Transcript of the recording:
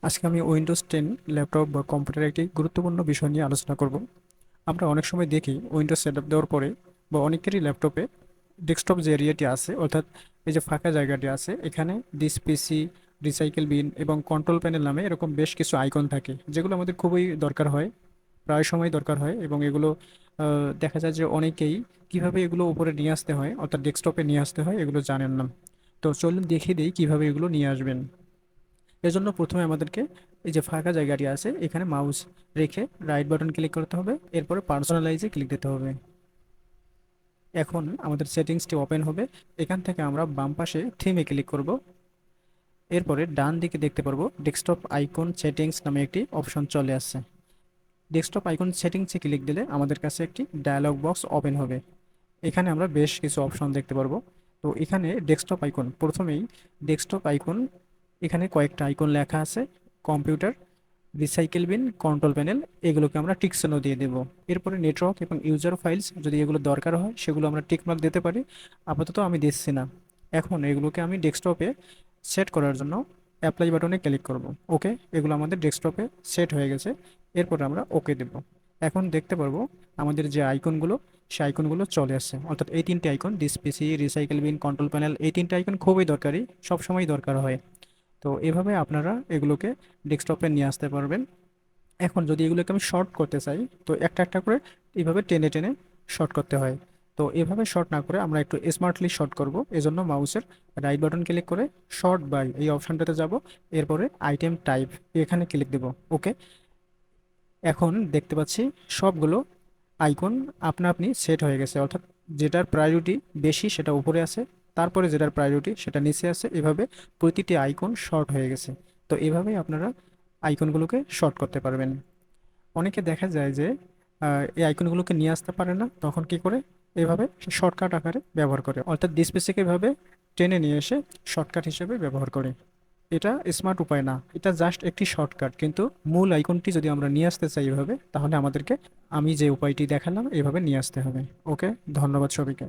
আজকে আমি Windows 10 laptop বা কম্পিউটারের একটি গুরুত্বপূর্ণ বিষয় নিয়ে আলোচনা করব। আমরা অনেক সময় দেখি উইন্ডোজ সেটআপ দেওয়ার পরে বা অনেকেরই ল্যাপটপে ডেস্কটপ যে এরিয়াটি আছে, অর্থাৎ এই যে ফাঁকা জায়গাটি আছে, এখানে দিস পিসি, রিসাইকেল বিন এবং কন্ট্রোল প্যানেল নামে এরকম বেশ কিছু আইকন থাকে, যেগুলো আমাদের খুবই দরকার হয়, প্রায় সময় দরকার হয়। এবং এগুলো দেখা যায় যে অনেকেই কিভাবে এগুলো উপরে নিয়ে আসতে হয়, অর্থাৎ ডেস্কটপে নিয়ে আসতে হয়, এগুলো জানেন না। তো চলুন দেখিয়ে দিই কিভাবে এগুলো নিয়ে আসবেন। এজন্য প্রথমে আমাদেরকে এই যে ফাঁকা জায়গাটি আছে এখানে মাউস রেখে রাইট বাটন ক্লিক করতে হবে, এরপরে পার্সোনালাইজে ক্লিক দিতে হবে। এখন আমাদের সেটিংসটি ওপেন হবে। এখান থেকে আমরা বাম পাশে থিমে ক্লিক করব। এরপরে ডান দিকে দেখতে পারবো ডেস্কটপ আইকন সেটিংস নামে একটি অপশন চলে আসছে। ডেস্কটপ আইকন সেটিংসে ক্লিক দিলে আমাদের কাছে একটি ডায়ালগ বক্স ওপেন হবে। এখানে আমরা বেশ কিছু অপশন দেখতে পারবো। তো এখানে ডেস্কটপ আইকন প্রথমেই, ডেস্কটপ আইকন এখানে কয়েকটা আইকন লেখা আছে: computer, recycle bin, control panel. এগুলোকে আমরা টিক চিহ্ন দিয়ে দেবো। এরপরে নেটওয়ার্ক এবং ইউজার ফাইলস, যদি এগুলো দরকার হয় সেগুলো আমরা টিক মার্ক দিতে পারি। আপাতত আমি দিচ্ছি না। এখন এগুলোকে আমি ডেস্কটপে সেট করার জন্য অ্যাপ্লাই বাটনে ক্লিক করব। ওকে, এগুলো আমাদের ডেস্কটপে সেট হয়ে গেছে। এরপর আমরা ওকে দেব। এখন দেখতে পারবো আমাদের যে আইকনগুলো, সেই আইকনগুলো চলে আসছে। অর্থাৎ এই তিনটে আইকন, ডিস পিসি, রিসাইকেল বিন, কন্ট্রোল প্যানেল, এই তিনটে আইকন খুবই দরকারি, সবসময় দরকার হয়। তো এভাবে আপনারা এগুলোকে ডেস্কটপে নিয়ে আসতে পারবেন। এখন যদি এগুলোকে আমি শর্ট করতে চাই, তো একটা একটা করে এইভাবে টেনে টেনে শর্ট করতে হয়। তো এভাবে শর্ট না করে আমরা একটু স্মার্টলি শর্ট করব, এজন্য মাউসের রাইট বাটন ক্লিক করে শর্ট বাই এই অপশনটাতে যাব। এরপরে আইটেম টাইপ এখানে ক্লিক দেব। ওকে, এখন দেখতে পাচ্ছি সবগুলো আইকন আপনা আপনি সেট হয়ে গেছে। অর্থাৎ যেটার প্রায়োরিটি বেশি সেটা উপরে আছে, তারপরে যেটার প্রায়োরিটি সেটা নিচে আছে। এভাবে প্রতিটি আইকন শর্ট হয়ে গেছে। তো এভাবেই আপনারা আইকনগুলোকে শর্ট করতে পারবেন। অনেকে দেখা যায় যে এই আইকনগুলোকে নিয়ে আসতে পারে না, তখন কি করে? এভাবে শর্টকাট আকারে ব্যবহার করে, অর্থাৎ ডিসপ্লেকে এভাবে টেনে নিয়ে এসে শর্টকাট হিসেবে ব্যবহার করে। এটা স্মার্ট উপায় না, এটা জাস্ট একটি শর্টকাট। কিন্তু মূল আইকনটি যদি আমরা নিয়ে আসতে চাই এভাবে, তাহলে আমাদেরকে আমি যে উপায়টি দেখালাম এভাবে নিয়ে আসতে হবে। ওকে, ধন্যবাদ সবাইকে।